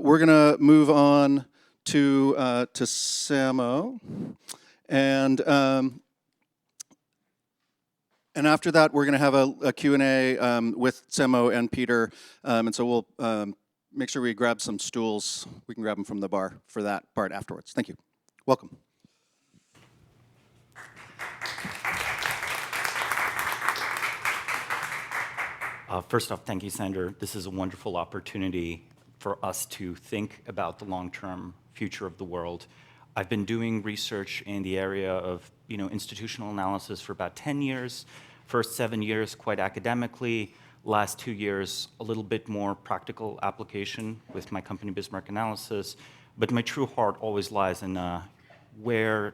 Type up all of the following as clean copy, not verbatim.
we're going to move on to Samo, and after that, we're going to have a Q&A with Samo and Peter, and so we'll make sure we grab some stools. We can grab them from the bar for that part afterwards. Thank you. Welcome. First off, thank you, Sander. This is a wonderful opportunity for us to think about the long-term future of the world. I've been doing research in the area of institutional analysis for about 10 years. First 7 years quite academically, last 2 years a little bit more practical application with my company Bismarck Analysis. But my true heart always lies in where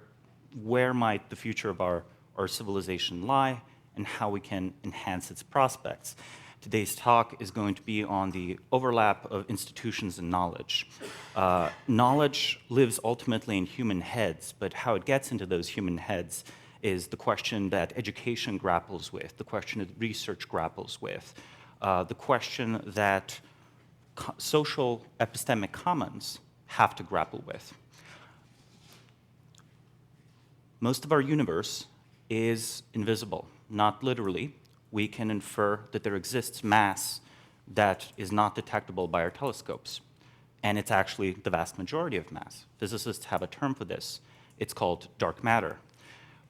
might the future of our civilization lie and how we can enhance its prospects. Today's talk is going to be on the overlap of institutions and knowledge. Knowledge lives ultimately in human heads, but how it gets into those human heads is the question that education grapples with, the question that research grapples with, the question that social epistemic commons have to grapple with. Most of our universe is invisible, not literally. We can infer that there exists mass that is not detectable by our telescopes. And it's actually the vast majority of mass. Physicists have a term for this. It's called dark matter.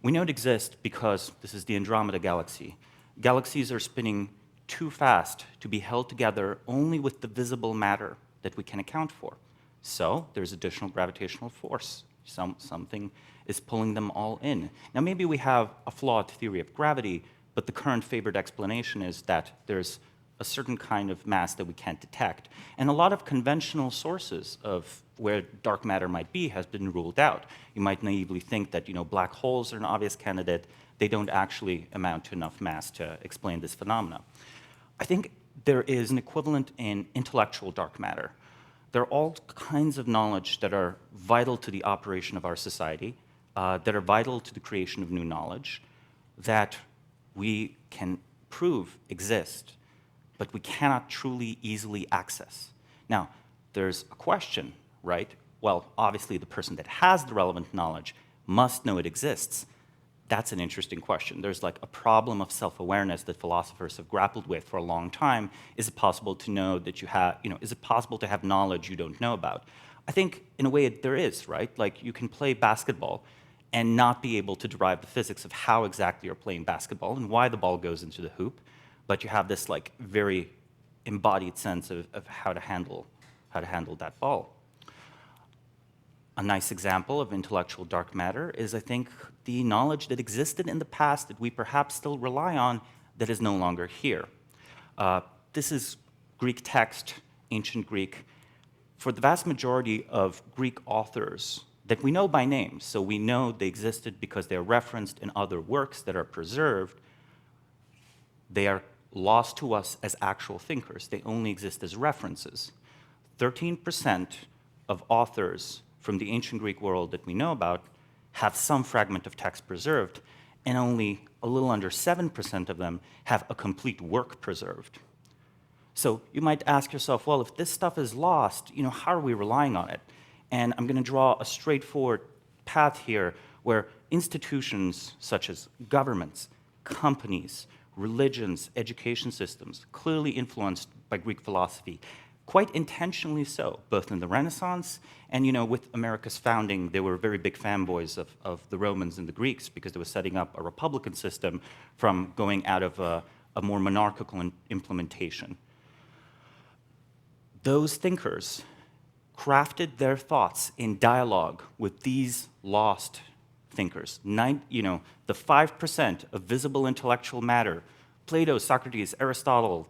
We know it exists because this is the Andromeda galaxy. Galaxies are spinning too fast to be held together only with the visible matter that we can account for. So there's additional gravitational force. Something is pulling them all in. Now, maybe we have a flawed theory of gravity, but the current favored explanation is that there's a certain kind of mass that we can't detect. And a lot of conventional sources of where dark matter might be has been ruled out. You might naively think that black holes are an obvious candidate. They don't actually amount to enough mass to explain this phenomena. I think there is an equivalent in intellectual dark matter. There are all kinds of knowledge that are vital to the operation of our society, that are vital to the creation of new knowledge, that we can prove exist, but we cannot truly easily access. Now, there's a question, right? Well, obviously the person that has the relevant knowledge must know it exists. That's an interesting question. There's like a problem of self-awareness that philosophers have grappled with for a long time. Is it possible to know that you have, is it possible to have knowledge you don't know about? I think in a way there is, right? Like you can play basketball and not be able to derive the physics of how exactly you're playing basketball and why the ball goes into the hoop, but you have this like very embodied sense of how to handle that ball. A nice example of intellectual dark matter is, I think, the knowledge that existed in the past that we perhaps still rely on that is no longer here. This is Greek text, ancient Greek. For the vast majority of Greek authors that we know by name, so we know they existed because they're referenced in other works that are preserved, they are lost to us as actual thinkers. They only exist as references. 13% of authors from the ancient Greek world that we know about have some fragment of text preserved, and only a little under 7% of them have a complete work preserved. So you might ask yourself, well, if this stuff is lost, how are we relying on it? And I'm going to draw a straightforward path here where institutions such as governments, companies, religions, education systems, clearly influenced by Greek philosophy, quite intentionally so, both in the Renaissance and with America's founding, they were very big fanboys of the Romans and the Greeks because they were setting up a republican system from going out of a more monarchical implementation. Those thinkers crafted their thoughts in dialogue with these lost thinkers. The 5% of visible intellectual matter, Plato, Socrates, Aristotle,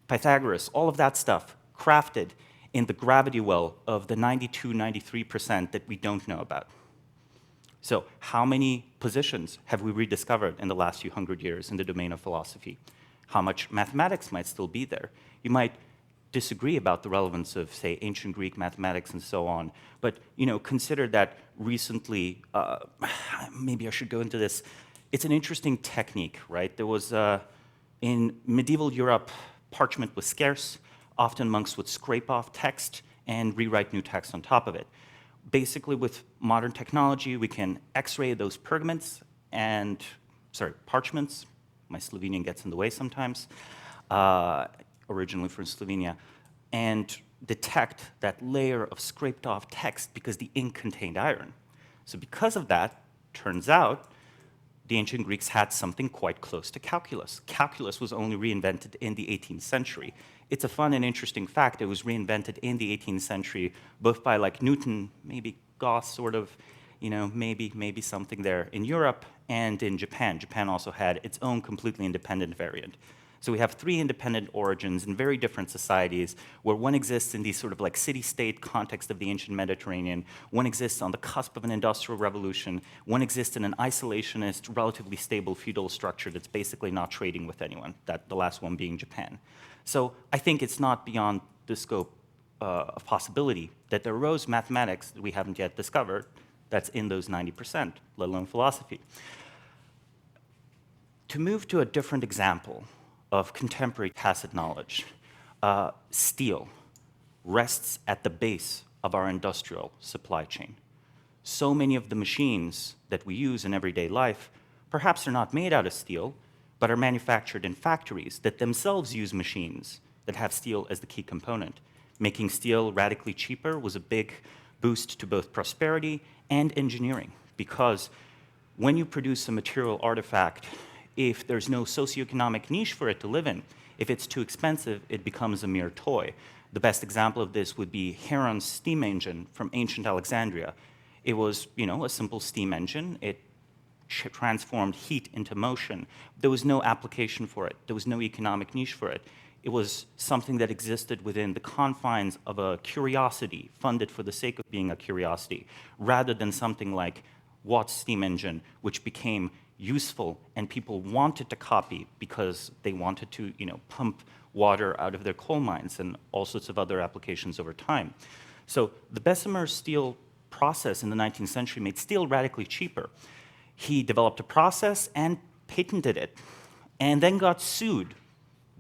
Pythagoras, all of that stuff crafted in the gravity well of the 92, 93% that we don't know about. So how many positions have we rediscovered in the last few hundred years in the domain of philosophy? How much mathematics might still be there? You might disagree about the relevance of, say, ancient Greek mathematics and so on, but consider that recently, maybe I should go into this, it's an interesting technique, right? There was, in medieval Europe, parchment was scarce. Often monks would scrape off text and rewrite new text on top of it. Basically, with modern technology, we can X-ray those parchments. My Slovenian gets in the way sometimes, originally from Slovenia, and detect that layer of scraped off text because the ink contained iron. So because of that, turns out the ancient Greeks had something quite close to calculus. Calculus was only reinvented in the 18th century. It's a fun and interesting fact. It was reinvented in the 18th century, both by like Newton, maybe Gauss, sort of, maybe something there in Europe, and in Japan. Japan also had its own completely independent variant. So we have three independent origins in very different societies, where one exists in the sort of like city-state context of the ancient Mediterranean, one exists on the cusp of an industrial revolution, one exists in an isolationist, relatively stable feudal structure that's basically not trading with anyone, the last one being Japan. So I think it's not beyond the scope of possibility that there arose mathematics that we haven't yet discovered that's in those 90%, let alone philosophy. To move to a different example of contemporary tacit knowledge, steel rests at the base of our industrial supply chain. So many of the machines that we use in everyday life, perhaps are not made out of steel, but are manufactured in factories that themselves use machines that have steel as the key component. Making steel radically cheaper was a big boost to both prosperity and engineering, because when you produce a material artifact, if there's no socioeconomic niche for it to live in, if it's too expensive, it becomes a mere toy. The best example of this would be Heron's steam engine from ancient Alexandria. It was, a simple steam engine. It transformed heat into motion. There was no application for it. There was no economic niche for it. It was something that existed within the confines of a curiosity, funded for the sake of being a curiosity, rather than something like Watt's steam engine, which became useful and people wanted to copy because they wanted to, pump water out of their coal mines and all sorts of other applications over time. So the Bessemer steel process in the 19th century made steel radically cheaper. He developed a process and patented it, and then got sued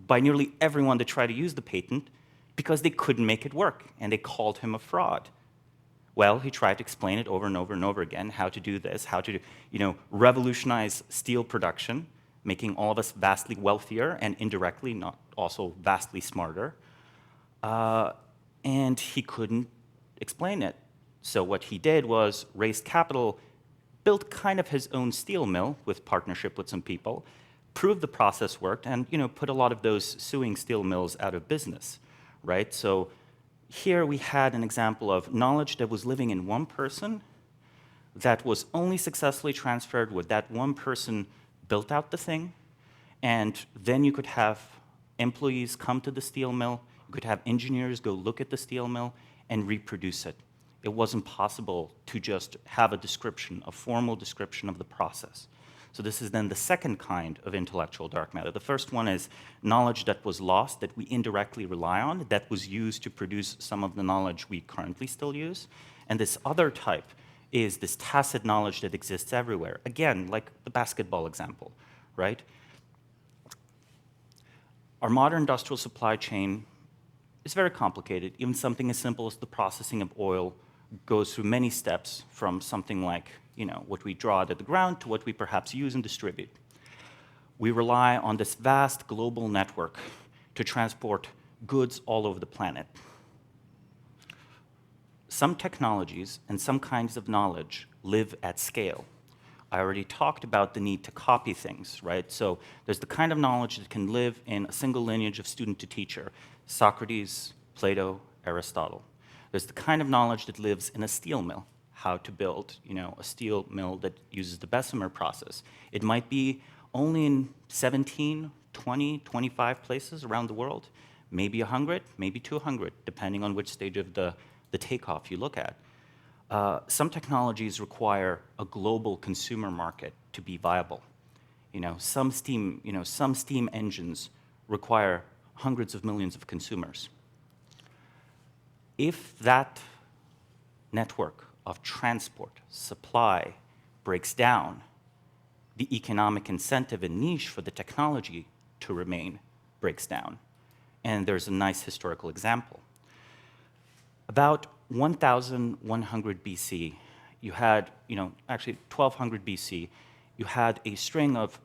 by nearly everyone that tried to use the patent because they couldn't make it work, and they called him a fraud. Well, he tried to explain it over and over and over again, how to do this, how to, revolutionize steel production, making all of us vastly wealthier and indirectly not also vastly smarter. And he couldn't explain it. So what he did was raise capital, built kind of his own steel mill with partnership with some people, proved the process worked, and put a lot of those suing steel mills out of business, right? So here we had an example of knowledge that was living in one person that was only successfully transferred when that one person built out the thing, and then you could have employees come to the steel mill, you could have engineers go look at the steel mill and reproduce it. It wasn't possible to just have a description, a formal description of the process. So this is then the second kind of intellectual dark matter. The first one is knowledge that was lost, that we indirectly rely on, that was used to produce some of the knowledge we currently still use. And this other type is this tacit knowledge that exists everywhere. Again, like the basketball example, right? Our modern industrial supply chain is very complicated. Even something as simple as the processing of oil goes through many steps, from something like what we draw out of the ground to what we perhaps use and distribute. We rely on this vast global network to transport goods all over the planet. Some technologies and some kinds of knowledge live at scale. I already talked about the need to copy things, right? So there's the kind of knowledge that can live in a single lineage of student to teacher: Socrates, Plato, Aristotle. There's the kind of knowledge that lives in a steel mill, how to build a steel mill that uses the Bessemer process. It might be only in 17, 20, 25 places around the world, maybe 100, maybe 200, depending on which stage of the takeoff you look at. Some technologies require a global consumer market to be viable. Some steam engines require hundreds of millions of consumers. If that network of transport, supply, breaks down, the economic incentive and niche for the technology to remain breaks down. And there's a nice historical example. About 1,100 BC, you had, actually 1,200 BC, you had a string of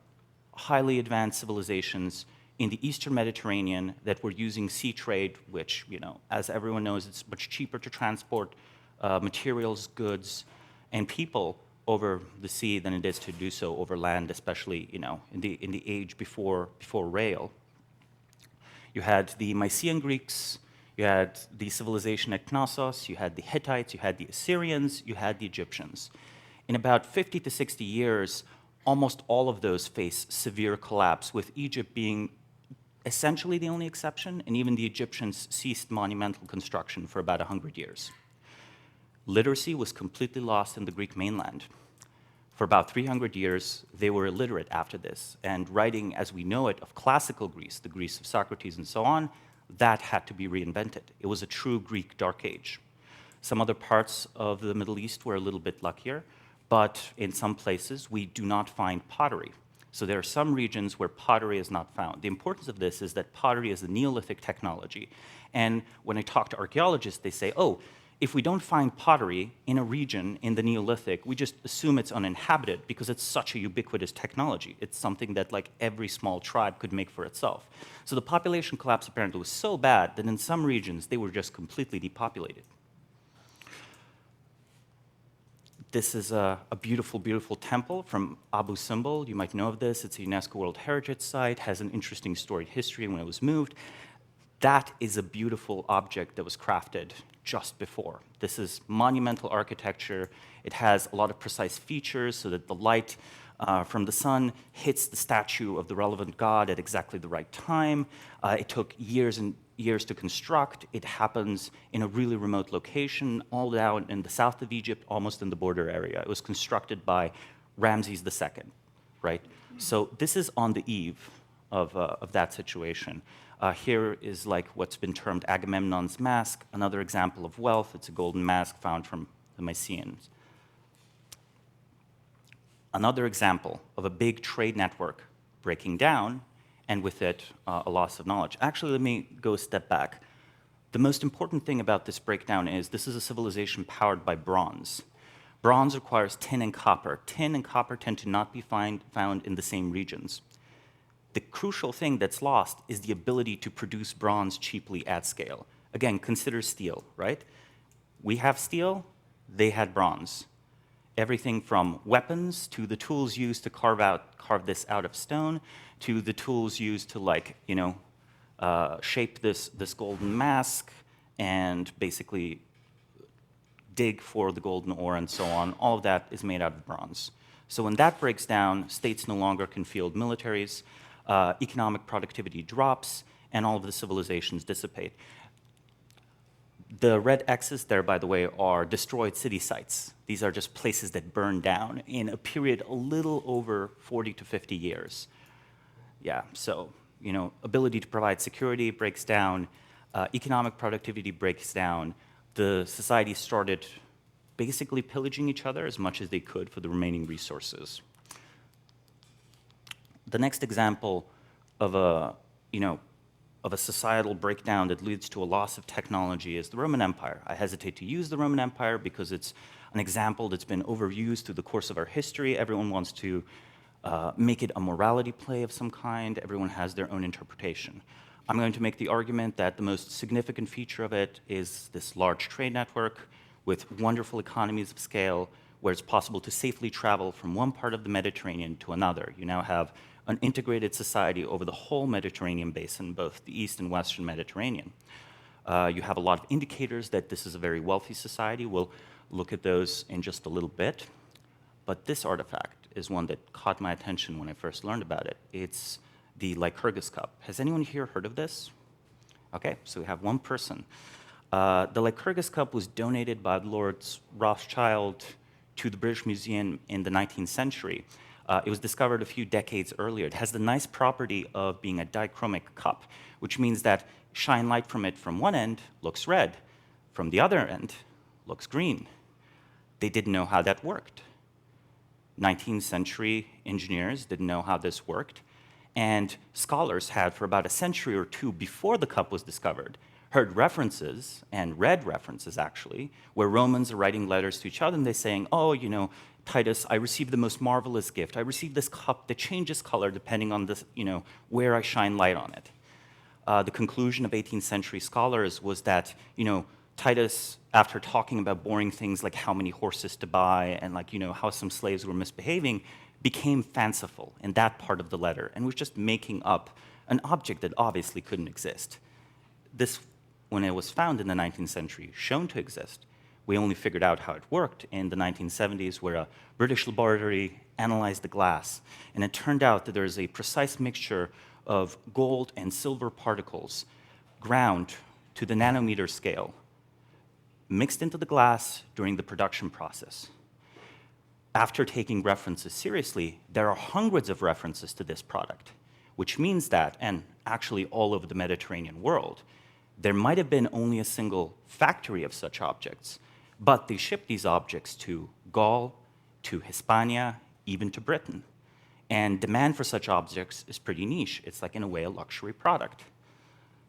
highly advanced civilizations in the Eastern Mediterranean that were using sea trade, which, as everyone knows, it's much cheaper to transport materials, goods, and people over the sea than it is to do so over land, especially, in the age before rail. You had the Mycenaean Greeks, you had the civilization at Knossos, you had the Hittites, you had the Assyrians, you had the Egyptians. In about 50 to 60 years, almost all of those face severe collapse, with Egypt being essentially the only exception, and even the Egyptians ceased monumental construction for about 100 years. Literacy was completely lost in the Greek mainland. For about 300 years, they were illiterate after this, and writing as we know it of classical Greece, the Greece of Socrates and so on, that had to be reinvented. It was a true Greek Dark Age. Some other parts of the Middle East were a little bit luckier, but in some places we do not find pottery. So there are some regions where pottery is not found. The importance of this is that pottery is a Neolithic technology. And when I talk to archaeologists, they say, oh, if we don't find pottery in a region in the Neolithic, we just assume it's uninhabited because it's such a ubiquitous technology. It's something that like every small tribe could make for itself. So the population collapse apparently was so bad that in some regions they were just completely depopulated. This is a beautiful, beautiful temple from Abu Simbel. You might know of this. It's a UNESCO World Heritage Site, has an interesting storied history when it was moved. That is a beautiful object that was crafted just before. This is monumental architecture. It has a lot of precise features so that the light from the sun hits the statue of the relevant god at exactly the right time. It took years and years to construct. It happens in a really remote location, all down in the south of Egypt, almost in the border area. It was constructed by Ramses II, right? So this is on the eve of that situation. Here is like what's been termed Agamemnon's mask, another example of wealth. It's a golden mask found from the Mycenaeans. Another example of a big trade network breaking down, and with it, a loss of knowledge. Actually, let me go a step back. The most important thing about this breakdown is this is a civilization powered by bronze. Bronze requires tin and copper. Tin and copper tend to not be found in the same regions. The crucial thing that's lost is the ability to produce bronze cheaply at scale. Again, consider steel, right? We have steel, they had bronze. Everything from weapons to the tools used to carve this out of stone, to the tools used to shape this golden mask and basically dig for the golden ore and so on. All of that is made out of bronze. So when that breaks down, states no longer can field militaries. Economic productivity drops, and all of the civilizations dissipate. The red X's there, by the way, are destroyed city sites. These are just places that burn down in a period a little over 40 to 50 years. Yeah, so, ability to provide security breaks down, economic productivity breaks down. The society started basically pillaging each other as much as they could for the remaining resources. The next example of a societal breakdown that leads to a loss of technology is the Roman Empire. I hesitate to use the Roman Empire because it's an example that's been overused through the course of our history. Everyone wants to make it a morality play of some kind. Everyone has their own interpretation. I'm going to make the argument that the most significant feature of it is this large trade network with wonderful economies of scale where it's possible to safely travel from one part of the Mediterranean to another. You now have an integrated society over the whole Mediterranean basin, both the East and Western Mediterranean. You have a lot of indicators that this is a very wealthy society. We'll look at those in just a little bit. But this artifact is one that caught my attention when I first learned about it. It's the Lycurgus Cup. Has anyone here heard of this? Okay, so we have one person. The Lycurgus Cup was donated by Lords Rothschild to the British Museum in the 19th century. It was discovered a few decades earlier. It has the nice property of being a dichromic cup, which means that shine light from it from one end looks red, from the other end looks green. They didn't know how that worked. 19th century engineers didn't know how this worked, and scholars had, for about a century or two before the cup was discovered, heard references, and read references actually, where Romans are writing letters to each other and they're saying, oh, you know, Titus, I received the most marvelous gift. I received this cup that changes color depending on this, you know, where I shine light on it. The conclusion of 18th century scholars was that, you know, Titus, after talking about boring things like how many horses to buy and like, you know, how some slaves were misbehaving, became fanciful in that part of the letter and was just making up an object that obviously couldn't exist. This, when it was found in the 19th century, shown to exist, we only figured out how it worked in the 1970s, where a British laboratory analyzed the glass, and it turned out that there's a precise mixture of gold and silver particles ground to the nanometer scale, mixed into the glass during the production process. After taking references seriously, there are hundreds of references to this product, which means that, and actually all over the Mediterranean world, there might have been only a single factory of such objects, but they shipped these objects to Gaul, to Hispania, even to Britain. And demand for such objects is pretty niche. It's like, in a way, a luxury product.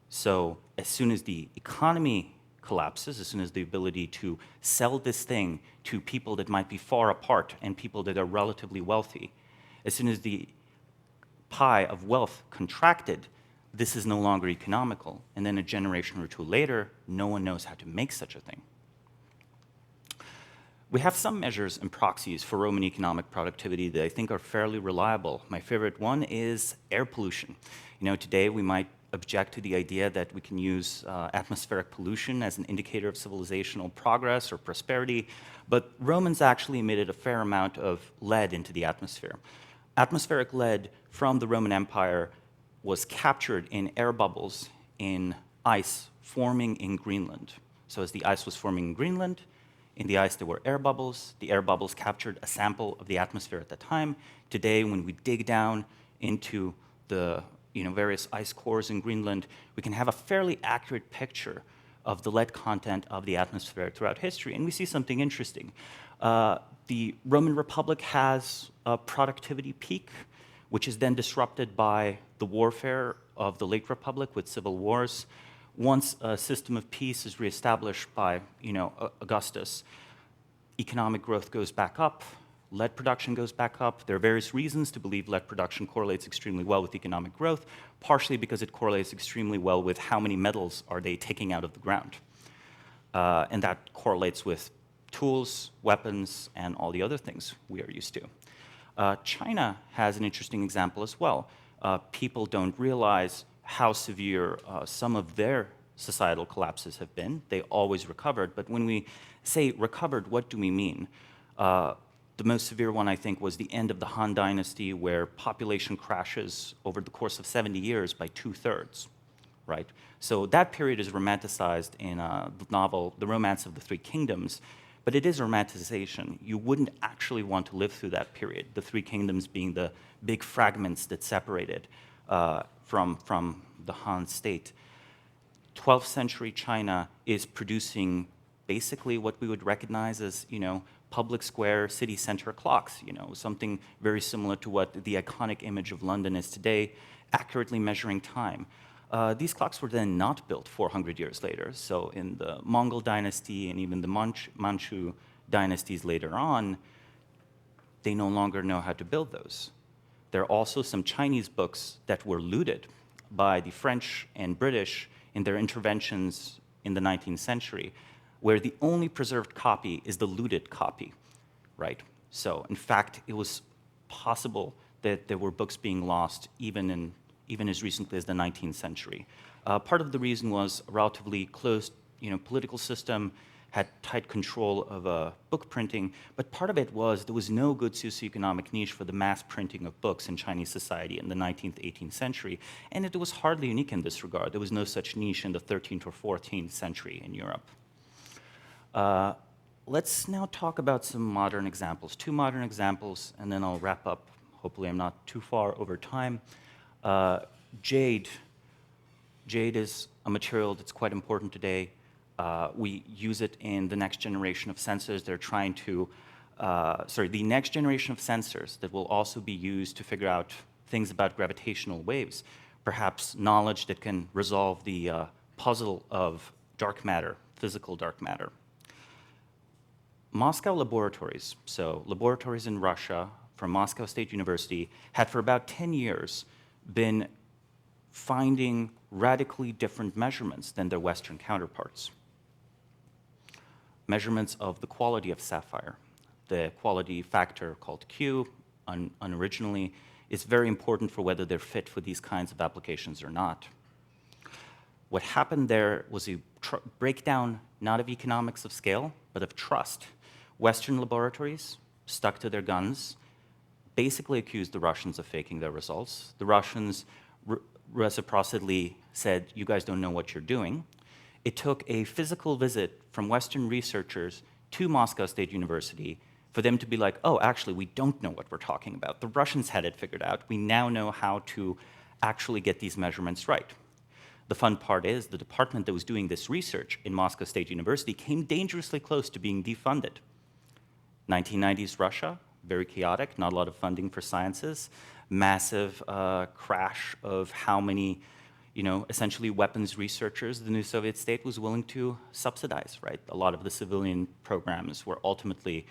So as soon as the economy collapses, as soon as the ability to sell this thing to people that might be far apart and people that are relatively wealthy, as soon as the pie of wealth contracted, this is no longer economical. And then a generation or two later, no one knows how to make such a thing. We have some measures and proxies for Roman economic productivity that I think are fairly reliable. My favorite one is air pollution. You know, today we might object to the idea that we can use atmospheric pollution as an indicator of civilizational progress or prosperity, but Romans actually emitted a fair amount of lead into the atmosphere. Atmospheric lead from the Roman Empire was captured in air bubbles in ice forming in Greenland. So as the ice was forming in Greenland, in the ice there were air bubbles. The air bubbles captured a sample of the atmosphere at the time. Today, when we dig down into the various ice cores in Greenland, we can have a fairly accurate picture of the lead content of the atmosphere throughout history. And we see something interesting. The Roman Republic has a productivity peak, which is then disrupted by the warfare of the late Republic with civil wars. Once a system of peace is reestablished by Augustus, economic growth goes back up, lead production goes back up. There are various reasons to believe lead production correlates extremely well with economic growth, partially because it correlates extremely well with how many metals are they taking out of the ground. And that correlates with tools, weapons, and all the other things we are used to. China has an interesting example as well. People don't realize how severe some of their societal collapses have been. They always recovered, but when we say recovered, what do we mean? The most severe one, I think, was the end of the Han Dynasty, where population crashes over the course of 70 years by 2/3, right? So that period is romanticized in the novel The Romance of the Three Kingdoms, but it is a romanticization. You wouldn't actually want to live through that period, the Three Kingdoms being the big fragments that separated from the Han state. 12th century China is producing basically what we would recognize as, public square city center clocks, something very similar to what the iconic image of London is today, accurately measuring time. These clocks were then not built 400 years later. So in the Mongol dynasty and even the Manchu dynasties later on, they no longer know how to build those. There are also some Chinese books that were looted by the French and British in their interventions in the 19th century, where the only preserved copy is the looted copy, right? So in fact, it was possible that there were books being lost even as recently as the 19th century. Part of the reason was a relatively closed political system, had tight control of book printing, but part of it was there was no good socioeconomic niche for the mass printing of books in Chinese society in the 19th, 18th century, and it was hardly unique in this regard. There was no such niche in the 13th or 14th century in Europe. Let's now talk about some modern examples, 2 modern examples, and then I'll wrap up. Hopefully I'm not too far over time. Jade. Jade is a material that's quite important today. We use it in the next generation of sensors. They're trying to, the next generation of sensors that will also be used to figure out things about gravitational waves, perhaps knowledge that can resolve the puzzle of dark matter, physical dark matter. Moscow laboratories, so laboratories in Russia from Moscow State University, had for about 10 years been finding radically different measurements than their Western counterparts. Measurements of the quality of sapphire. The quality factor called Q, unoriginally, is very important for whether they're fit for these kinds of applications or not. What happened there was a breakdown not of economics of scale, but of trust. Western laboratories stuck to their guns, basically accused the Russians of faking their results. The Russians reciprocally said, you guys don't know what you're doing. It took a physical visit from Western researchers to Moscow State University for them to be like, oh, actually, we don't know what we're talking about. The Russians had it figured out. We now know how to actually get these measurements right. The fun part is the department that was doing this research in Moscow State University came dangerously close to being defunded. 1990s Russia, very chaotic, not a lot of funding for sciences, massive crash of how many, essentially weapons researchers the new Soviet state was willing to subsidize, right? A lot of the civilian programs were ultimately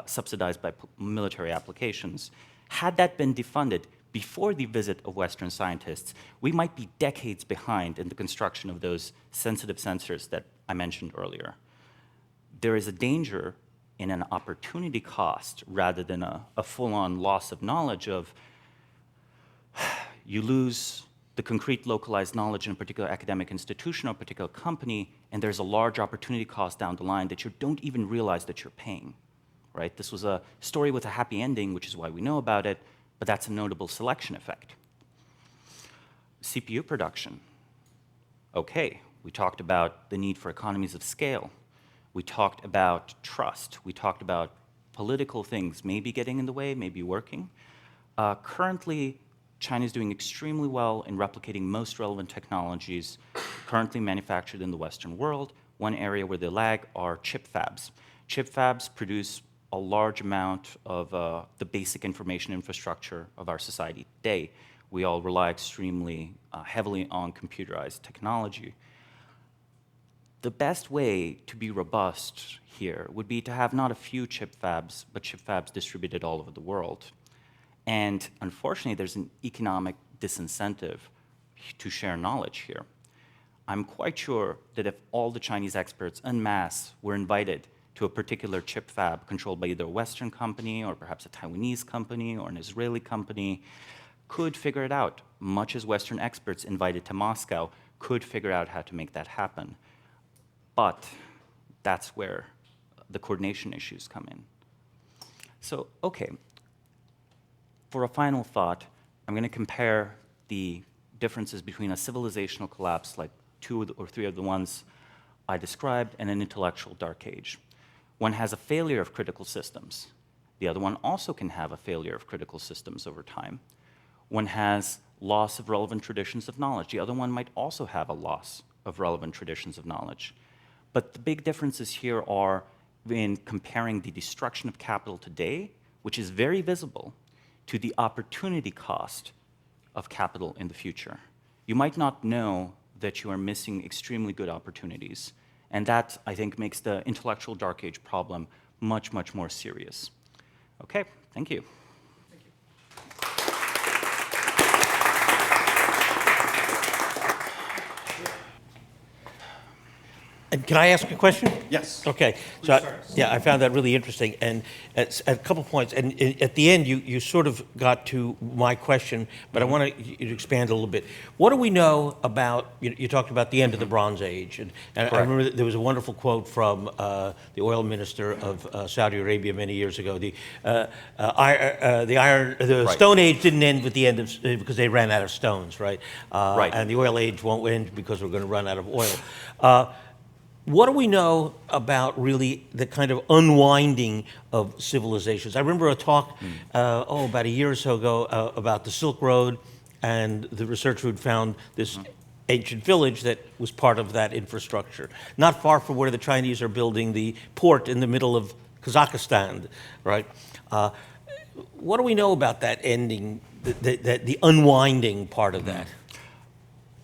subsidized by military applications. Had that been defunded before the visit of Western scientists, we might be decades behind in the construction of those sensitive sensors that I mentioned earlier. There is a danger in an opportunity cost rather than a full-on loss of knowledge of you lose the concrete localized knowledge in a particular academic institution or a particular company, and there's a large opportunity cost down the line that you don't even realize that you're paying, right? This was a story with a happy ending, which is why we know about it, but that's a notable selection effect. CPU production. Okay, we talked about the need for economies of scale. We talked about trust. We talked about political things maybe getting in the way, maybe working. Currently, China is doing extremely well in replicating most relevant technologies currently manufactured in the Western world. One area where they lag are chip fabs. Chip fabs produce a large amount of the basic information infrastructure of our society today. We all rely extremely heavily on computerized technology. The best way to be robust here would be to have not a few chip fabs, but chip fabs distributed all over the world. And unfortunately, there's an economic disincentive to share knowledge here. I'm quite sure that if all the Chinese experts en masse were invited to a particular chip fab controlled by either a Western company or perhaps a Taiwanese company or an Israeli company, could figure it out, much as Western experts invited to Moscow could figure out how to make that happen. But that's where the coordination issues come in. So, okay, for a final thought, I'm going to compare the differences between a civilizational collapse, like 2 or 3 of the ones I described, and an intellectual dark age. One has a failure of critical systems. The other one also can have a failure of critical systems over time. One has loss of relevant traditions of knowledge. The other one might also have a loss of relevant traditions of knowledge. But the big differences here are in comparing the destruction of capital today, which is very visible, to the opportunity cost of capital in the future. You might not know that you are missing extremely good opportunities. And that, I think, makes the intellectual dark age problem much, much more serious. Okay, thank you. And can I ask a question? Yes. Okay. So, I found that really interesting. And at a couple points, and at the end, you sort of got to my question, but I want you to expand a little bit. What do we know about, you talked about the end of the Bronze Age, and I remember that there was a wonderful quote from the oil minister of Saudi Arabia many years ago. The Stone Age didn't end with the end of, because they ran out of stones, right? And the oil age won't end because we're going to run out of oil. What do we know about really the kind of unwinding of civilizations? I remember a talk, about a year or so ago about the Silk Road, and the researcher had found this ancient village that was part of that infrastructure, not far from where the Chinese are building the port in the middle of Kazakhstan, right? What do we know about that ending, the unwinding part of that?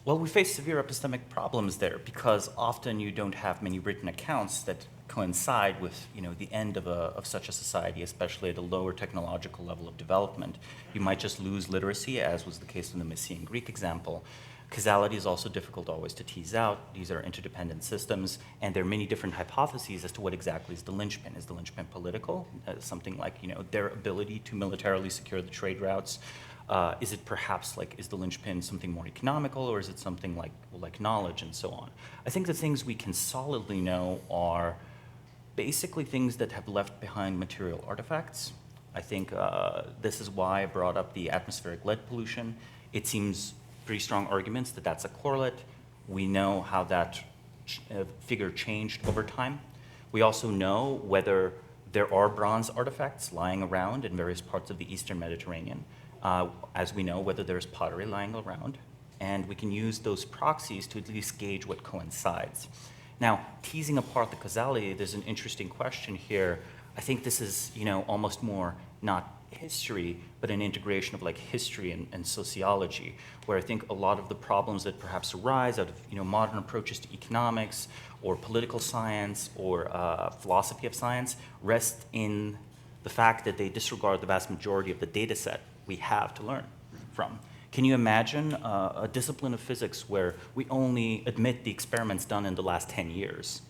Well, we face severe epistemic problems there because often you don't have many written accounts that coincide with the end of such a society, especially at a lower technological level of development. You might just lose literacy, as was the case in the Mycenaean Greek example. Causality is also difficult always to tease out. These are interdependent systems, and there are many different hypotheses as to what exactly is the linchpin. Is the linchpin political? Something like their ability to militarily secure the trade routes. Is it perhaps is the linchpin something more economical, or is it something like knowledge and so on? I think the things we can solidly know are basically things that have left behind material artifacts. I think this is why I brought up the atmospheric lead pollution. It seems pretty strong arguments that that's a correlate. We know how that figure changed over time. We also know whether there are bronze artifacts lying around in various parts of the Eastern Mediterranean. As we know, whether there's pottery lying around, and we can use those proxies to at least gauge what coincides. Now, teasing apart the causality, there's an interesting question here. I think this is, almost more not history, but an integration of history and sociology, where I think a lot of the problems that perhaps arise out of modern approaches to economics or political science or philosophy of science rest in the fact that they disregard the vast majority of the data set we have to learn from. Can you imagine a discipline of physics where we only admit the experiments done in the last 10 years?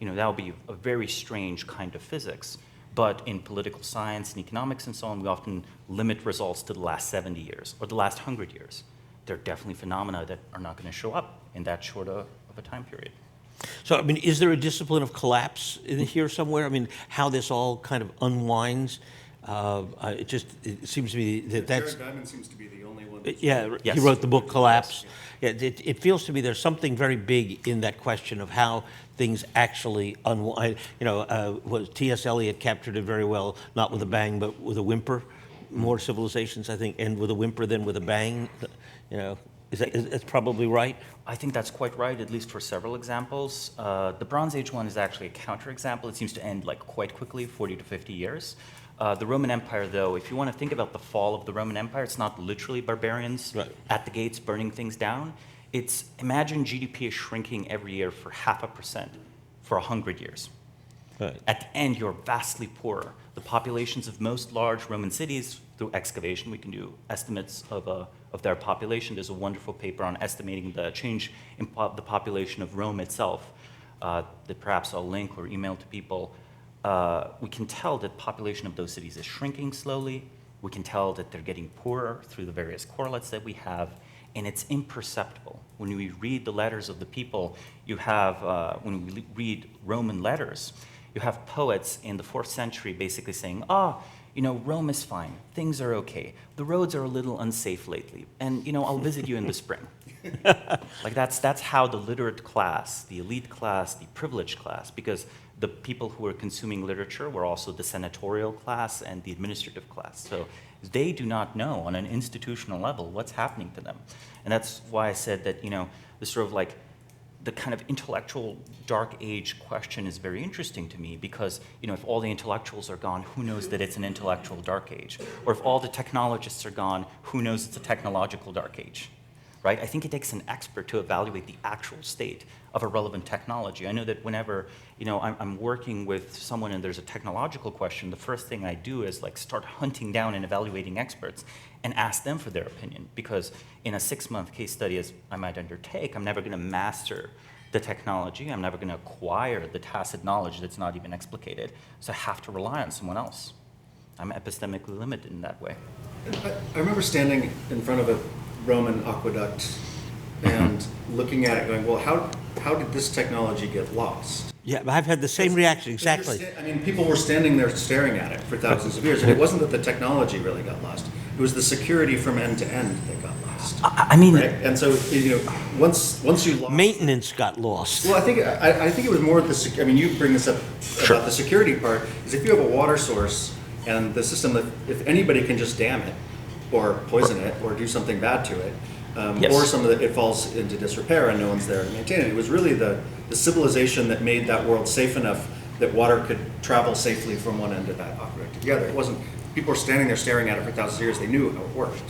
That would be a very strange kind of physics. But in political science and economics and so on, we often limit results to the last 70 years or the last 100 years. There are definitely phenomena that are not going to show up in that short of a time period. So, is there a discipline of collapse in here somewhere? How this all kind of unwinds? It seems to me that's... Jared Diamond seems to be the only one. Yeah, yes. He wrote the book Collapse. Yeah, it feels to me there's something very big in that question of how things actually unwind. T.S. Eliot captured it very well, not with a bang, but with a whimper. More civilizations, I think, end with a whimper than with a bang. That's probably right? I think that's quite right, at least for several examples. The Bronze Age one is actually a counterexample. It seems to end quite quickly, 40 to 50 years. The Roman Empire, though, if you want to think about the fall of the Roman Empire, it's not literally barbarians at the gates burning things down. It's, imagine GDP is shrinking every year for 0.5% for 100 years. Right. At the end, you're vastly poorer. The populations of most large Roman cities, through excavation, we can do estimates of their population. There's a wonderful paper on estimating the change in the population of Rome itself that perhaps I'll link or email to people. We can tell that the population of those cities is shrinking slowly. We can tell that they're getting poorer through the various correlates that we have, and it's imperceptible. When we read the letters of the people, you have, when we read Roman letters, you have poets in the 4th century basically saying, Rome is fine, things are okay, the roads are a little unsafe lately, and I'll visit you in the spring. That's how the literate class, the elite class, the privileged class, because the people who were consuming literature were also the senatorial class and the administrative class. So they do not know on an institutional level what's happening to them. And that's why I said that, the sort of the kind of intellectual dark age question is very interesting to me because, if all the intellectuals are gone, who knows that it's an intellectual dark age? Or if all the technologists are gone, who knows it's a technological dark age? Right? I think it takes an expert to evaluate the actual state of a relevant technology. I know that whenever I'm working with someone and there's a technological question, the first thing I do is start hunting down and evaluating experts and ask them for their opinion. Because in a 6-month case study, as I might undertake, I'm never going to master the technology. I'm never going to acquire the tacit knowledge that's not even explicated. So I have to rely on someone else. I'm epistemically limited in that way. I remember standing in front of a Roman aqueduct and looking at it going, well, how did this technology get lost? Yeah, I've had the same reaction, exactly. People were standing there staring at it for thousands of years, and it wasn't that the technology really got lost. It was the security from end to end that got lost. Right? And so, once you lost... Maintenance got lost. Well, I think it was more you bring this up about the security part, is if you have a water source and the system that if anybody can just dam it, or poison it, or do something bad to it, or some of it falls into disrepair and no one's there to maintain it. It was really the civilization that made that world safe enough that water could travel safely from one end of that aqueduct to the other. It wasn't, people were standing there staring at it for thousands of years, they knew how it worked.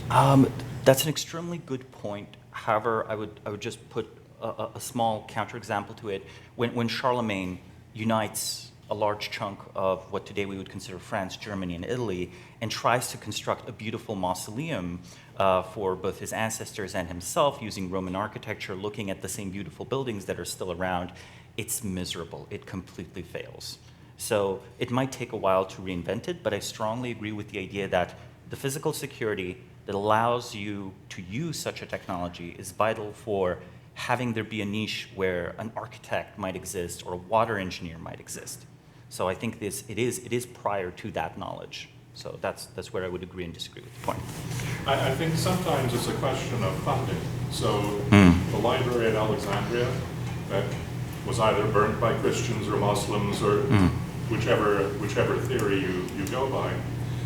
That's an extremely good point. However, I would just put a small counterexample to it. When Charlemagne unites a large chunk of what today we would consider France, Germany, and Italy, and tries to construct a beautiful mausoleum for both his ancestors and himself using Roman architecture, looking at the same beautiful buildings that are still around, it's miserable. It completely fails. So it might take a while to reinvent it, but I strongly agree with the idea that the physical security that allows you to use such a technology is vital for having there be a niche where an architect might exist or a water engineer might exist. So I think it is prior to that knowledge. So that's where I would agree and disagree with the point. I think sometimes it's a question of funding. So the library at Alexandria that was either burnt by Christians or Muslims or whichever theory you go by,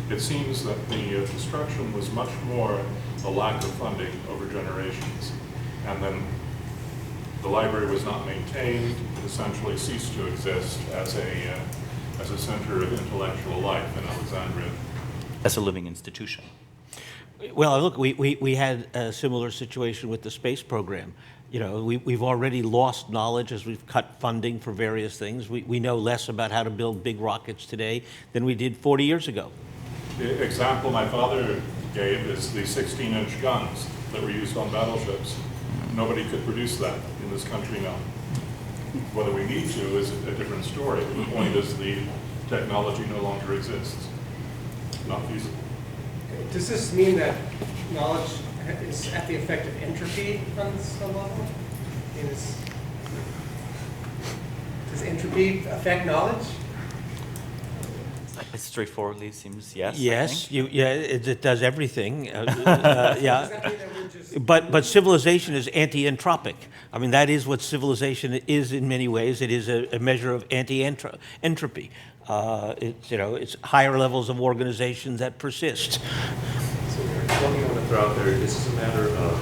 it seems that the destruction was much more a lack of funding over generations. And then the library was not maintained, it essentially ceased to exist as a center of intellectual life in Alexandria. As a living institution. Well, look, we had a similar situation with the space program. You know, we've already lost knowledge as we've cut funding for various things. We know less about how to build big rockets today than we did 40 years ago. The example my father gave is the 16-inch guns that were used on battleships. Nobody could produce that in this country now. Whether we need to is a different story. The point is the technology no longer exists. Not feasible. Does this mean that knowledge is at the effect of entropy on some level? Does entropy affect knowledge? It straightforwardly seems yes. Yes, it does everything. Yeah. Does that mean that we're just But civilization is anti-entropic. I mean, that is what civilization is in many ways. It is a measure of anti-entropy. It's higher levels of organization that persist. So one thing I want to throw out there, this is a matter of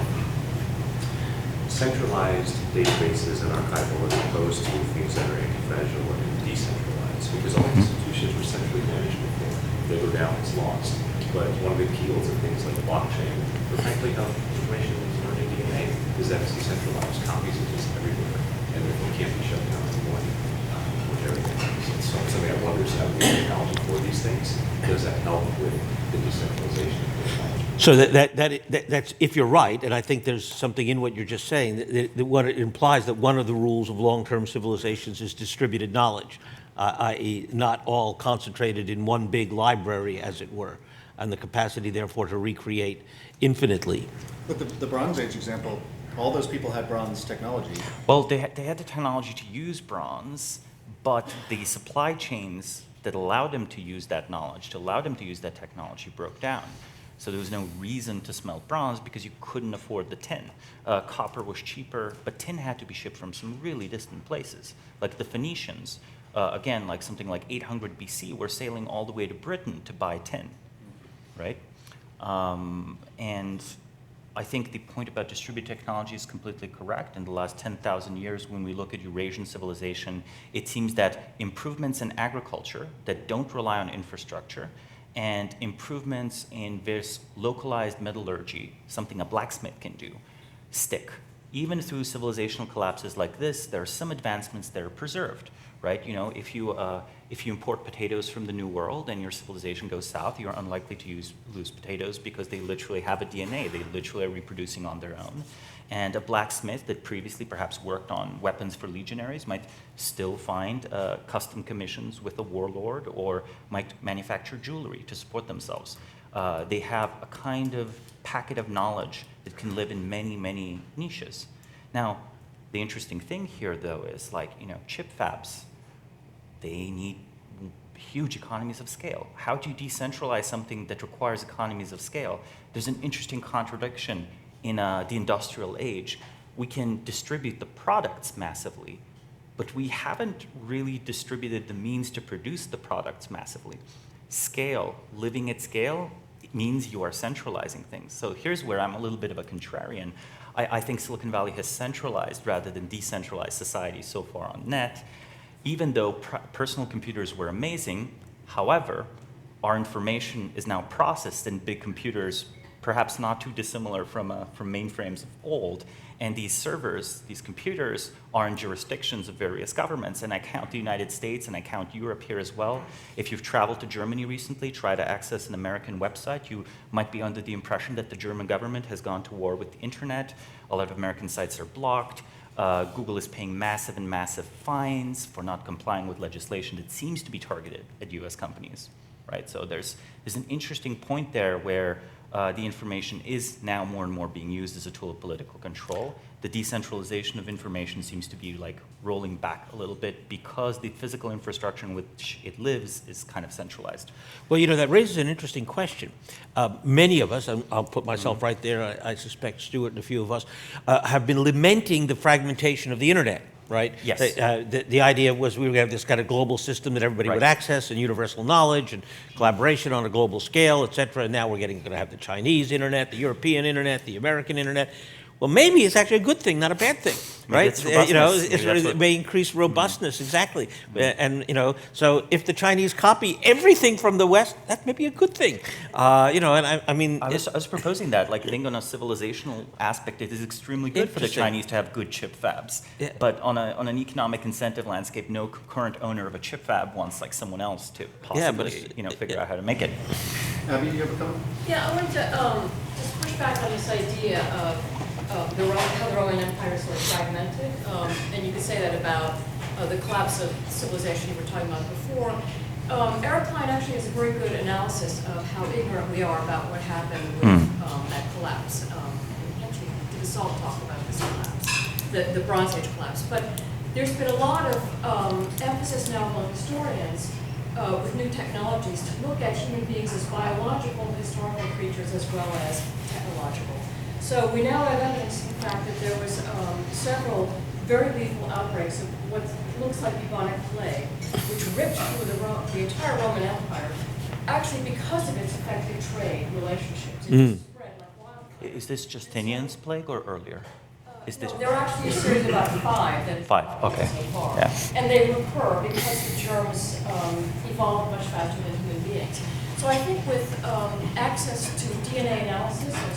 centralized databases and archival as opposed to things that are anti-fragile and decentralized, because all institutions were centrally managed before. They were down, it's lost. But one of the keywords of things like the blockchain, or frankly how information is learned in DNA, is that it's decentralized. Copies are just everywhere, and therefore can't be shut down in one with everything. So something I wonder is how we use technology for these things. Does that help with the decentralization of technology? So that's if you're right, and I think there's something in what you're just saying, that what it implies that one of the rules of long-term civilizations is distributed knowledge, i.e. not all concentrated in one big library, as it were, and the capacity, therefore, to recreate infinitely. But the Bronze Age example, all those people had bronze technology. Well, they had the technology to use bronze, but the supply chains that allowed them to use that knowledge, to allow them to use that technology, broke down. So there was no reason to smelt bronze because you couldn't afford the tin. Copper was cheaper, but tin had to be shipped from some really distant places. Like the Phoenicians, again, like something like 800 BC, were sailing all the way to Britain to buy tin, right? And I think the point about distributed technology is completely correct. In the last 10,000 years, when we look at Eurasian civilization, it seems that improvements in agriculture that don't rely on infrastructure and improvements in various localized metallurgy, something a blacksmith can do, stick. Even through civilizational collapses like this, there are some advancements that are preserved, right? You know, if you import potatoes from the New World and your civilization goes south, you're unlikely to lose potatoes because they literally have a DNA. They literally are reproducing on their own. And a blacksmith that previously perhaps worked on weapons for legionaries might still find custom commissions with a warlord or might manufacture jewelry to support themselves. They have a kind of packet of knowledge that can live in many, many niches. Now, the interesting thing here, though, is like, you know, chip fabs, they need huge economies of scale. How do you decentralize something that requires economies of scale? There's an interesting contradiction in the industrial age. We can distribute the products massively, but we haven't really distributed the means to produce the products massively. Scale, living at scale, means you are centralizing things. So here's where I'm a little bit of a contrarian. I think Silicon Valley has centralized rather than decentralized society so far on net. Even though personal computers were amazing, however, our information is now processed in big computers perhaps not too dissimilar from mainframes of old. And these servers, these computers, are in jurisdictions of various governments. And I count the United States and I count Europe here as well. If you've traveled to Germany recently, try to access an American website, you might be under the impression that the German government has gone to war with the internet. A lot of American sites are blocked. Google is paying massive and massive fines for not complying with legislation that seems to be targeted at US companies, right? So there's an interesting point there where the information is now more and more being used as a tool of political control. The decentralization of information seems to be like rolling back a little bit because the physical infrastructure in which it lives is kind of centralized. Well, that raises an interesting question. Many of us, and I'll put myself right there, I suspect Stuart and a few of us, have been lamenting the fragmentation of the internet. Right? Yes. The idea was we were going to have this kind of global system that everybody would access, and universal knowledge and collaboration on a global scale, et cetera. And now we're going to have the Chinese internet, the European internet, the American internet. Well, maybe it's actually a good thing, not a bad thing, right? It may increase robustness, exactly. And so if the Chinese copy everything from the West, that may be a good thing. And I mean, I was proposing that, like, I think on a civilizational aspect, it is extremely good for the Chinese to have good chip fabs. Yeah. But on an economic incentive landscape, no current owner of a chip fab wants like someone else to possibly, figure out how to make it. Abby, do you have a comment? Yeah, I wanted to just push back on this idea of how the Roman Empire is sort of fragmented. And you could say that about the collapse of civilization you were talking about before. Eric Klein actually has a very good analysis of how ignorant we are about what happened with that collapse. Actually, did the Salt talk about this collapse, the Bronze Age collapse. But there's been a lot of emphasis now among historians with new technologies to look at human beings as biological, historical creatures as well as technological. So we now have evidence of the fact that there was several very lethal outbreaks of what looks like bubonic plague, which ripped through the entire Roman Empire, actually because of its effective trade relationships. It just spread like wildfire. Is this Justinian's plague or earlier? No, there are actually a series of about five that have Five, okay. so far. Yeah. And they recur because the germs evolved much faster than human beings. So I think with access to DNA analysis of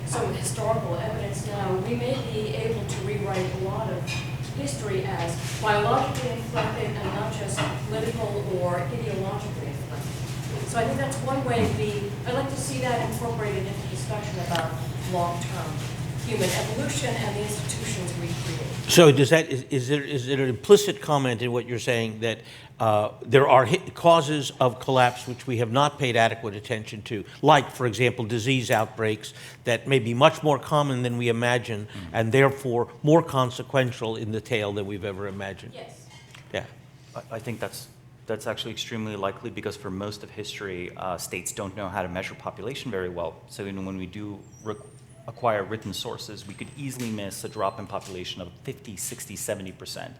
some historical evidence now, we may be able to rewrite a lot of history as biologically inflected and not just political or ideologically inflected. So I think that's one way I'd like to see that incorporated into discussion about long-term human evolution and the institutions we create. So is there an implicit comment in what you're saying that there are causes of collapse which we have not paid adequate attention to, like, for example, disease outbreaks that may be much more common than we imagine and therefore more consequential in the tail than we've ever imagined? Yes. Yeah. I think that's actually extremely likely because for most of history, states don't know how to measure population very well. So when we do acquire written sources, we could easily miss a drop in population of 50, 60, 70%.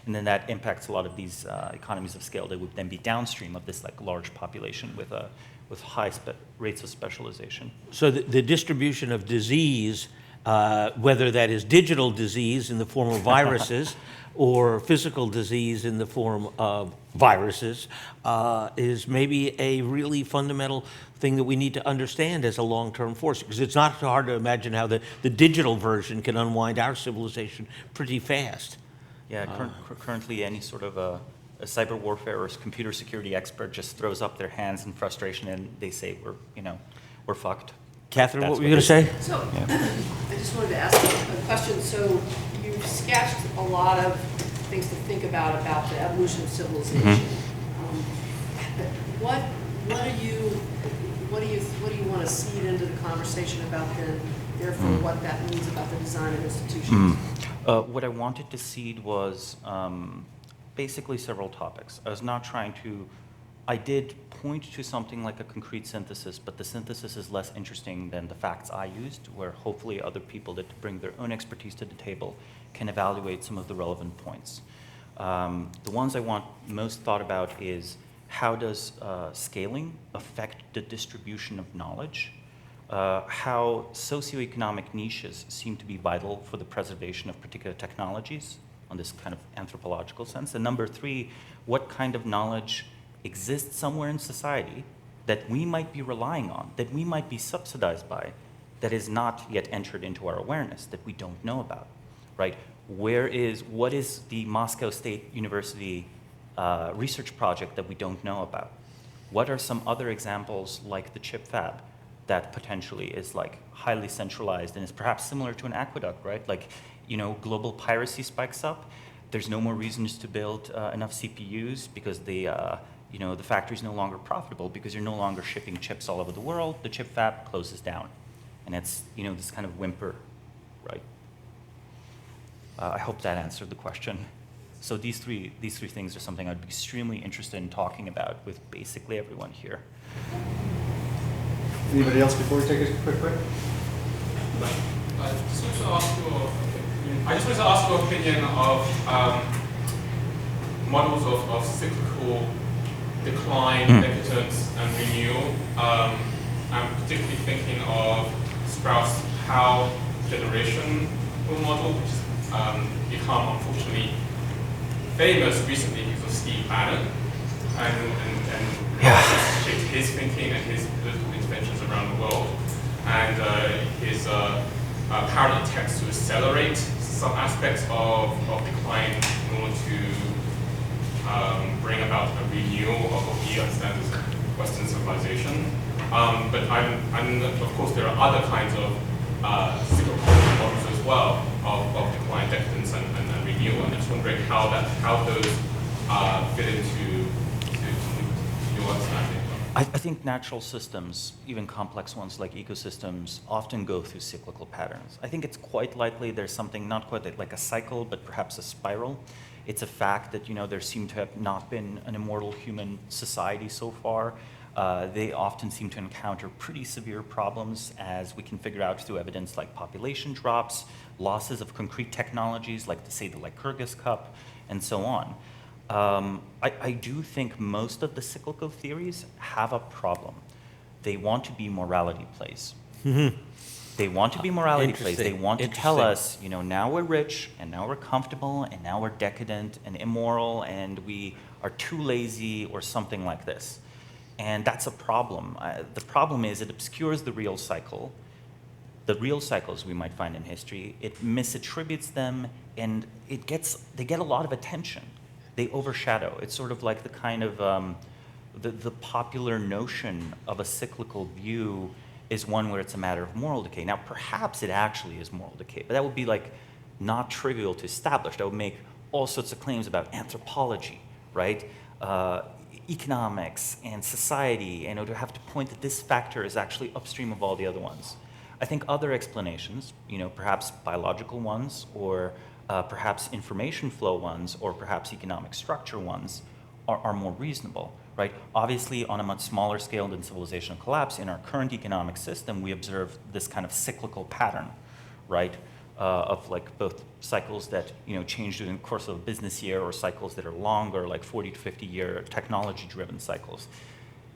And then that impacts a lot of these economies of scale that would then be downstream of this like large population with high rates of specialization. So the distribution of disease, whether that is digital disease in the form of viruses or physical disease in the form of viruses, is maybe a really fundamental thing that we need to understand as a long-term force, because it's not hard to imagine how the digital version can unwind our civilization pretty fast. Yeah, currently any sort of a cyber warfare or computer security expert just throws up their hands in frustration and they say we're fucked. Catherine, That's what were you going to say? So, I just wanted to ask a question. So, you've sketched a lot of things to think about the evolution of civilization. What do you want to seed into the conversation about therefore what that means about the design of institutions? What I wanted to seed was basically several topics. I did point to something like a concrete synthesis, but the synthesis is less interesting than the facts I used, where hopefully other people that bring their own expertise to the table can evaluate some of the relevant points. The ones I want most thought about is how does scaling affect the distribution of knowledge? How socioeconomic niches seem to be vital for the preservation of particular technologies on this kind of anthropological sense. And number three, what kind of knowledge exists somewhere in society that we might be relying on, that we might be subsidized by, that is not yet entered into our awareness, that we don't know about, right? What is the Moscow State University research project that we don't know about? What are some other examples like the chip fab that potentially is like highly centralized and is perhaps similar to an aqueduct, right? Like, global piracy spikes up. There's no more reasons to build enough CPUs because the factory's no longer profitable because you're no longer shipping chips all over the world. The chip fab closes down. And it's, this kind of whimper, right? I hope that answered the question. So these three things are something I'd be extremely interested in talking about with basically everyone here. Anybody else before we take a quick break? I just wanted to ask your opinion of models of cyclical decline, decadence, and renewal. I'm particularly thinking of Strauss' Howe generation model, which has become unfortunately famous recently because of Steve Bannon, and shaped his thinking and his political interventions around the world, and his apparent attempts to accelerate some aspects of decline in order to bring about a renewal of what he understands as Western civilization. But of course, there are other kinds of cyclical models as well of decline, decadence, and renewal. And I'm just wondering how those fit into your understanding. I think natural systems, even complex ones like ecosystems, often go through cyclical patterns. I think it's quite likely there's something not quite like a cycle, but perhaps a spiral. It's a fact that there seem to have not been an immortal human society so far. They often seem to encounter pretty severe problems, as we can figure out through evidence like population drops, losses of concrete technologies like, say, the Lycurgus Cup, and so on. I do think most of the cyclical theories have a problem. They want to be morality plays. They want to be morality plays. They want to tell us, now we're rich, and now we're comfortable, and now we're decadent and immoral, and we are too lazy, or something like this. And that's a problem. The problem is it obscures the real cycle, the real cycles we might find in history. It misattributes them, and they get a lot of attention. They overshadow. It's sort of like the kind of the popular notion of a cyclical view is one where it's a matter of moral decay. Now, perhaps it actually is moral decay, but that would be like not trivial to establish. That would make all sorts of claims about anthropology, right? Economics and society, and it would have to point that this factor is actually upstream of all the other ones. I think other explanations, perhaps biological ones, or perhaps information flow ones, or perhaps economic structure ones, are more reasonable, right? Obviously, on a much smaller scale than civilizational collapse, in our current economic system, we observe this kind of cyclical pattern, right? Of like both cycles that change during the course of a business year, or cycles that are longer, like 40 to 50-year technology-driven cycles.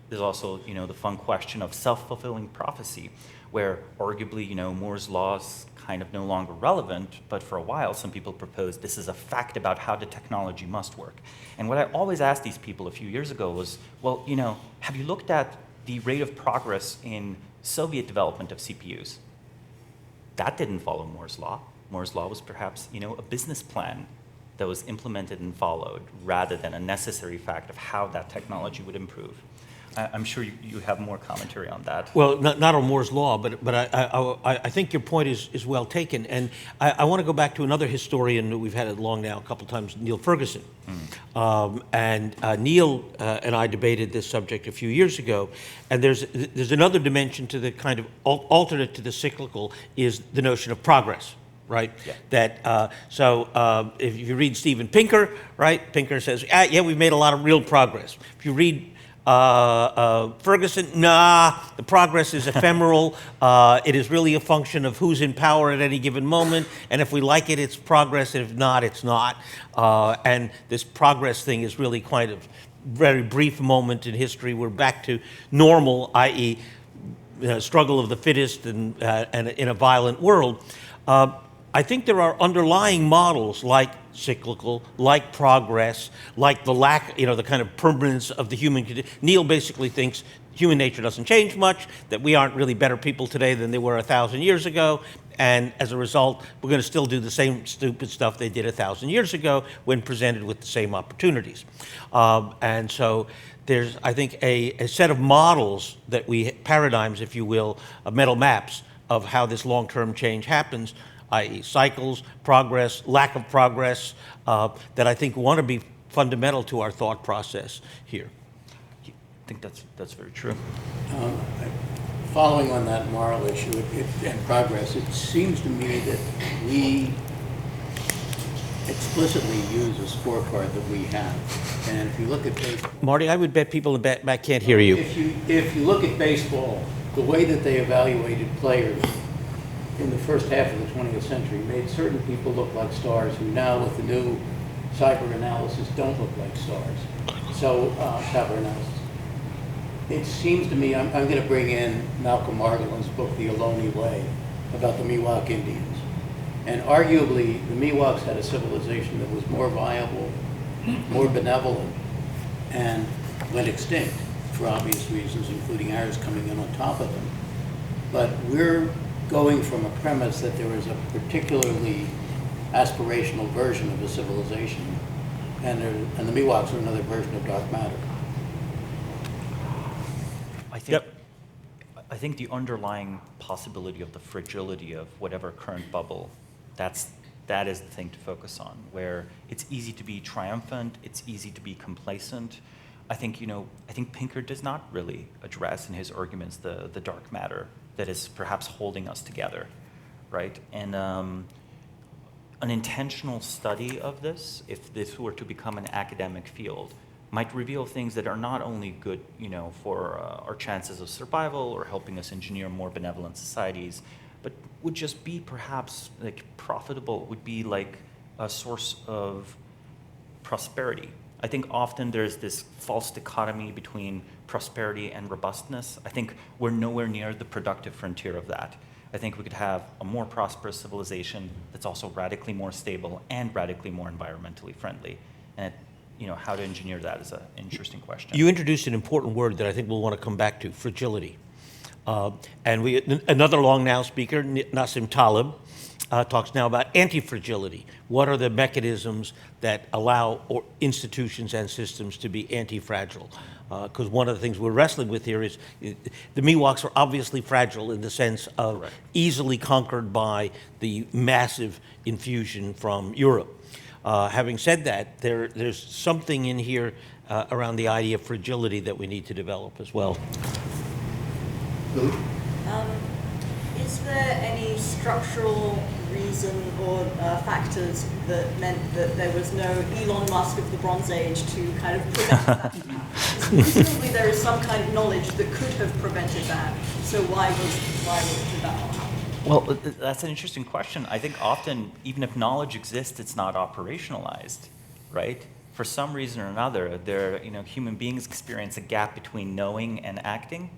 There's also the fun question of self-fulfilling prophecy, where arguably Moore's law is kind of no longer relevant, but for a while some people proposed this is a fact about how the technology must work. And what I always asked these people a few years ago was, well, have you looked at the rate of progress in Soviet development of CPUs? That didn't follow Moore's law. Moore's law was perhaps, a business plan that was implemented and followed, rather than a necessary fact of how that technology would improve. I'm sure you have more commentary on that. Well, not on Moore's law, but I think your point is well taken. And I want to go back to another historian that we've had along now a couple times, Neil Ferguson. And Neil and I debated this subject a few years ago. And there's another dimension to the kind of alternate to the cyclical, is the notion of progress. Right. Yeah. That if you read Steven Pinker, right, Pinker says, yeah, we've made a lot of real progress. If you read Ferguson, the progress is ephemeral. It is really a function of who's in power at any given moment, and if we like it, it's progress, and if not, it's not. And this progress thing is really quite a very brief moment in history. We're back to normal, i.e., struggle of the fittest and in a violent world. I think there are underlying models like cyclical, like progress, like the lack, the kind of permanence of the human condition. Neil basically thinks human nature doesn't change much, that we aren't really better people today than they were 1,000 years ago, and as a result, we're going to still do the same stupid stuff they did 1,000 years ago when presented with the same opportunities. And so there's, I think, a set of models that paradigms, if you will, of mental maps of how this long-term change happens, i.e. cycles, progress, lack of progress, that I think want to be fundamental to our thought process here. I think that's very true. Following on that moral issue and progress, it seems to me that we explicitly use a scorecard that we have. And if you look at baseball, Marty, I would bet people in the back can't hear you. If you look at baseball, the way that they evaluated players in the first half of the 20th century made certain people look like stars who now, with the new cyber analysis, don't look like stars. So, cyber analysis. It seems to me, I'm going to bring in Malcolm Margolin's book, The Eloni Way, about the Miwok Indians. And arguably, the Miwoks had a civilization that was more viable, more benevolent, and went extinct for obvious reasons, including ours coming in on top of them. But we're going from a premise that there is a particularly aspirational version of a civilization, and the Miwoks are another version of dark matter. I think the underlying possibility of the fragility of whatever current bubble, that is the thing to focus on, where it's easy to be triumphant, it's easy to be complacent. I think Pinker does not really address in his arguments the dark matter that is perhaps holding us together, right? And an intentional study of this, if this were to become an academic field, might reveal things that are not only good, for our chances of survival or helping us engineer more benevolent societies, but would just be perhaps like profitable, would be like a source of prosperity. I think often there's this false dichotomy between prosperity and robustness. I think we're nowhere near the productive frontier of that. I think we could have a more prosperous civilization that's also radically more stable and radically more environmentally friendly. And how to engineer that is an interesting question. You introduced an important word that I think we'll want to come back to, fragility. And another long now speaker, Nassim Taleb, talks now about anti-fragility. What are the mechanisms that allow institutions and systems to be anti-fragile? Because one of the things we're wrestling with here is the Miwoks are obviously fragile in the sense of easily conquered by the massive infusion from Europe. Having said that, there's something in here around the idea of fragility that we need to develop as well. Is there any structural reason or factors that meant that there was no Elon Musk of the Bronze Age to kind of prevent that? Presumably there is some kind of knowledge that could have prevented that. So why did that not happen? Well, that's an interesting question. I think often, even if knowledge exists, it's not operationalized, right? For some reason or another, human beings experience a gap between knowing and acting.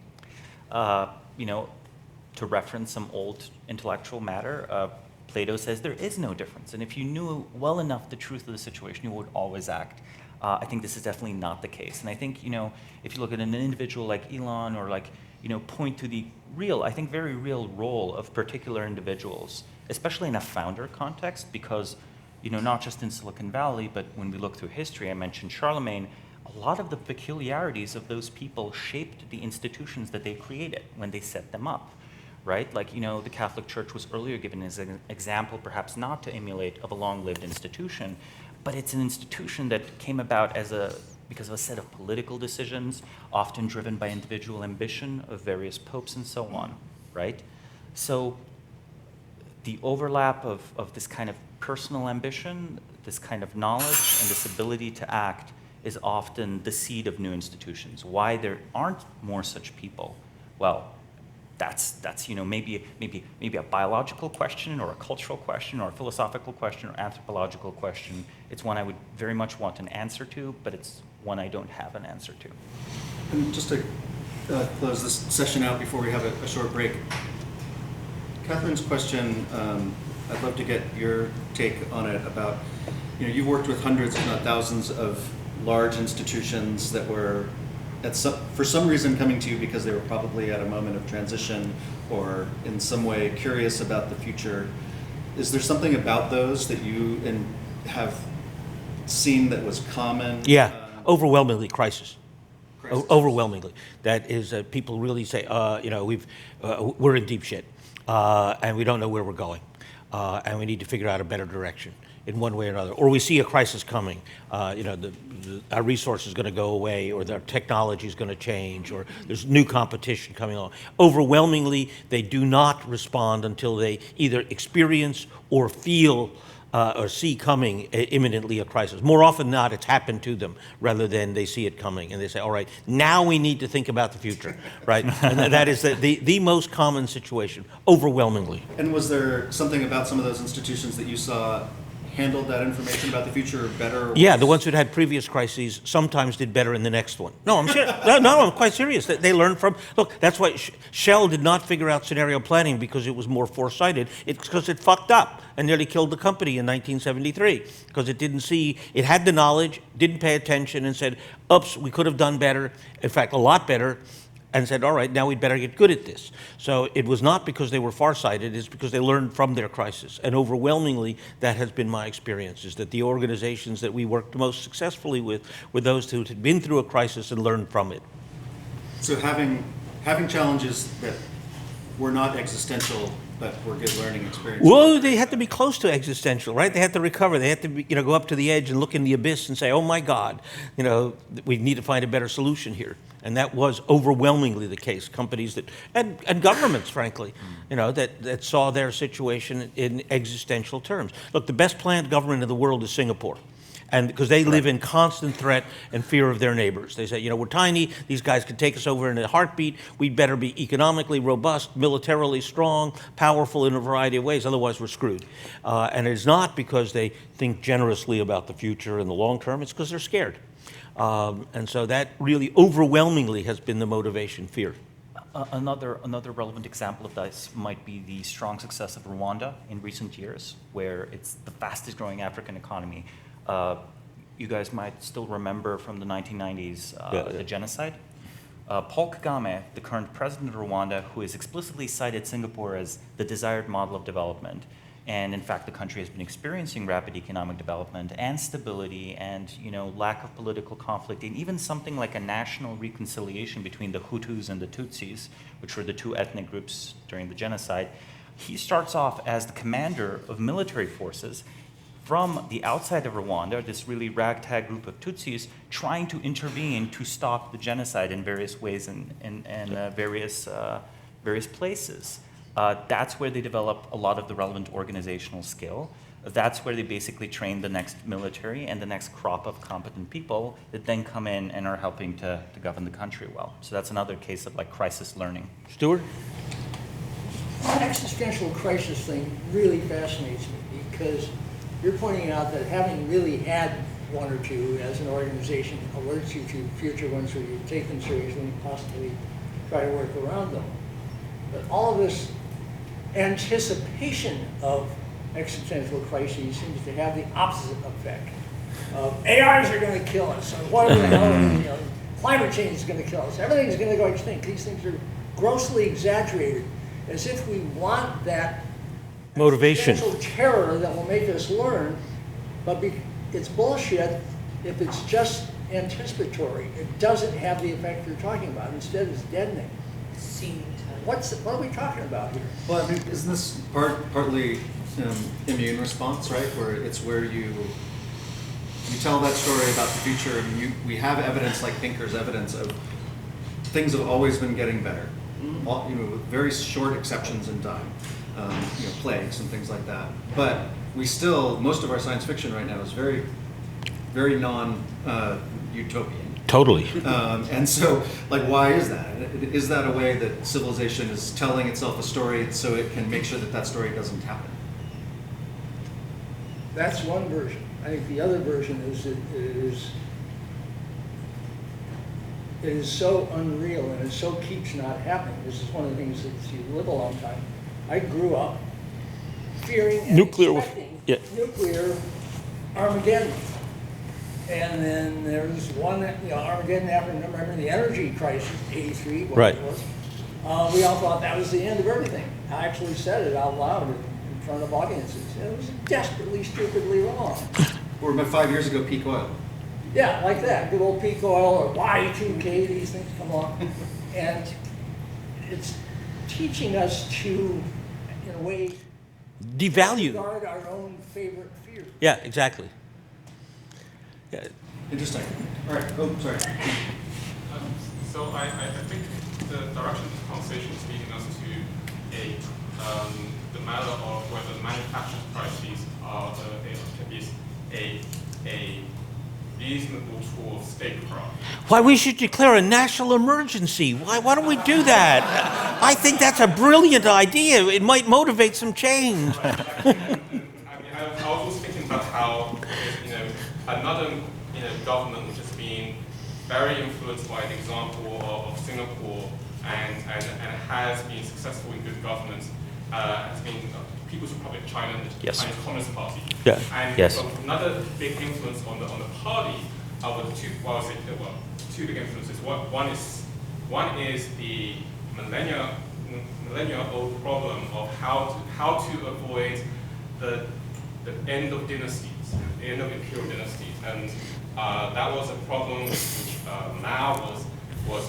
To reference some old intellectual matter, Plato says there is no difference. And if you knew well enough the truth of the situation, you would always act. I think this is definitely not the case. And I think, if you look at an individual like Elon or point to the real, I think very real role of particular individuals, especially in a founder context, because, not just in Silicon Valley, but when we look through history, I mentioned Charlemagne, a lot of the peculiarities of those people shaped the institutions that they created when they set them up, right? Like, the Catholic Church was earlier given as an example, perhaps not to emulate, of a long-lived institution, but it's an institution that came about because of a set of political decisions, often driven by individual ambition of various popes and so on, right? So the overlap of this kind of personal ambition, this kind of knowledge, and this ability to act is often the seed of new institutions. Why there aren't more such people? Well, that's maybe a biological question or a cultural question or a philosophical question or anthropological question. It's one I would very much want an answer to, but it's one I don't have an answer to. And just to close this session out before we have a short break, Catherine's question, I'd love to get your take on it about, you've worked with hundreds, if not thousands, of large institutions that were for some reason coming to you because they were probably at a moment of transition or in some way curious about the future. Is there something about those that you have seen that was common? Yeah, overwhelmingly crisis. Overwhelmingly, that is, people really say, we're in deep shit, and we don't know where we're going, and we need to figure out a better direction in one way or another. Or we see a crisis coming, our resource is going to go away, or their technology is going to change, or there's new competition coming on. Overwhelmingly, they do not respond until they either experience or feel or see coming imminently a crisis. More often than not, it's happened to them rather than they see it coming and they say, all right, now we need to think about the future, right? And that is the most common situation, overwhelmingly. And was there something about some of those institutions that you saw handled that information about the future better? Yeah, the ones that had previous crises sometimes did better in the next one. No, I'm serious. No, I'm quite serious. They learned from, look, that's why Shell did not figure out scenario planning because it was more foresighted. It's because it fucked up and nearly killed the company in 1973 because it didn't see, it had the knowledge, didn't pay attention and said, oops, we could have done better, in fact, a lot better, and said, all right, now we'd better get good at this. So it was not because they were farsighted, it's because they learned from their crisis. And overwhelmingly, that has been my experience, is that the organizations that we worked most successfully with were those who had been through a crisis and learned from it. So having challenges that were not existential, but were good learning experiences. Well, they had to be close to existential, right? They had to recover. They had to be, go up to the edge and look in the abyss and say, oh my God, we need to find a better solution here. And that was overwhelmingly the case. Companies that, and governments, frankly, that saw their situation in existential terms. Look, the best planned government in the world is Singapore. And because they live in constant threat and fear of their neighbors. They say, we're tiny, these guys can take us over in a heartbeat, we'd better be economically robust, militarily strong, powerful in a variety of ways, otherwise we're screwed. And it's not because they think generously about the future in the long term, it's because they're scared. And so that really overwhelmingly has been the motivation, fear. Another relevant example of this might be the strong success of Rwanda in recent years, where it's the fastest growing African economy. You guys might still remember from the 1990s the genocide. Paul Kagame, the current president of Rwanda, who has explicitly cited Singapore as the desired model of development, and in fact the country has been experiencing rapid economic development and stability and lack of political conflict, and even something like a national reconciliation between the Hutus and the Tutsis, which were the two ethnic groups during the genocide. He starts off as the commander of military forces from the outside of Rwanda, this really ragtag group of Tutsis, trying to intervene to stop the genocide in various ways and various places. That's where they develop a lot of the relevant organizational skill. That's where they basically train the next military and the next crop of competent people that then come in and are helping to govern the country well. So that's another case of crisis learning. Stuart? That existential crisis thing really fascinates me because you're pointing out that having really had one or two as an organization alerts you to future ones where you take them seriously and possibly try to work around them. But all of this anticipation of existential crises seems to have the opposite effect. AIs are going to kill us, or whatever the hell, climate change is going to kill us. Everything's going to go extinct. These things are grossly exaggerated, as if we want that motivation, terror that will make us learn, but it's bullshit if it's just anticipatory. It doesn't have the effect you're talking about. Instead, it's deadening. What are we talking about here? Well, I mean, isn't this partly immune response, right? Where you tell that story about the future, and we have evidence like Pinker's evidence of things have always been getting better, with very short exceptions in time. Plagues and things like that. But we still, most of our science fiction right now is very, very non-utopian. Totally. And so, why is that? Is that a way that civilization is telling itself a story so it can make sure that story doesn't happen? That's one version. I think the other version is that it is so unreal and it so keeps not happening. This is one of the things that you live a long time. I grew up fearing and expecting nuclear Armageddon. And then there was one, Armageddon after, remember the energy crisis, 83, what Right. it was. We all thought that was the end of everything. I actually said it out loud in front of audiences. It was desperately, stupidly wrong. Or about 5 years ago, peak oil. Yeah, like that, good old peak oil or Y2K, these things come along. And it's teaching us to, in a way, Devalue. guard our own favorite fears. Yeah, exactly. Yeah. Interesting. All right. Oh, sorry. So I think the direction of the conversation is leading us to the matter of whether manufactured crises are can be a reasonable tool of statecraft. Why, we should declare a national emergency. Why don't we do that? I think that's a brilliant idea. It might motivate some change. I was also thinking about how, another, government which has been very influenced by the example of Singapore and has been successful in good governance, has been People's Republic of China and the Yes. Chinese Communist Party. Yeah. And Yes. another big influence on the party were two big influences. One is the millennia old problem of how to avoid the end of dynasties, the end of imperial dynasties, and that was a problem which Mao was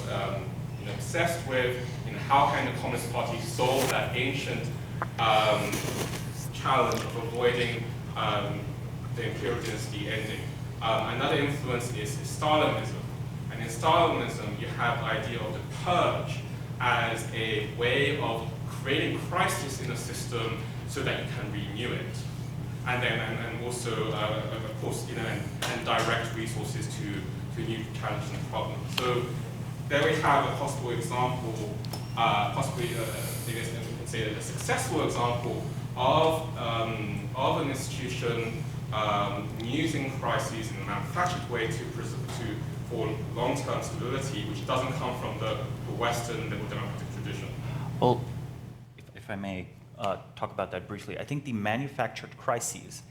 obsessed with. How can the Communist Party solve that ancient challenge of avoiding the imperial dynasty ending? Another influence is Stalinism. And in Stalinism, you have the idea of the purge as a way of creating crisis in the system so that you can renew it. And then, and also, of course, and direct resources to new challenges and problems. So there we have a possible example, possibly, I guess we can say a successful example of an institution using crises in a manufactured way for long-term stability, which doesn't come from the Western liberal democratic tradition. Well, if I may talk about that briefly, I think the manufactured crises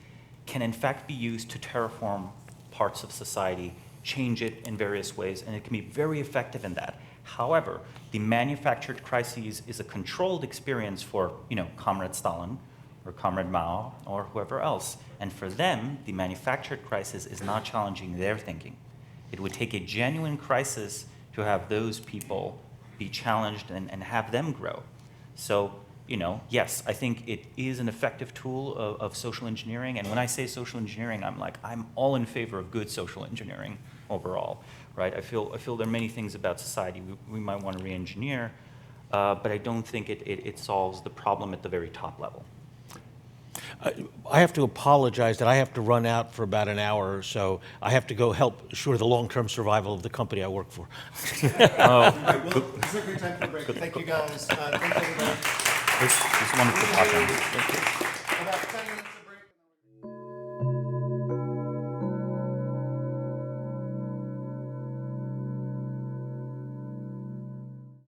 can in fact be used to terraform parts of society, change it in various ways, and it can be very effective in that. However, the manufactured crises is a controlled experience for, Comrade Stalin or Comrade Mao or whoever else. And for them, the manufactured crisis is not challenging their thinking. It would take a genuine crisis to have those people be challenged and have them grow. So, yes, I think it is an effective tool of social engineering. And when I say social engineering, I'm all in favor of good social engineering overall, right? I feel there are many things about society we might want to re-engineer, but I don't think it solves the problem at the very top level. I have to apologize that I have to run out for about an hour or so. I have to go help assure the long-term survival of the company I work for. This is a great time for a break. Thank you, guys. Thank you, everybody. It's wonderful talking. About 10 minutes.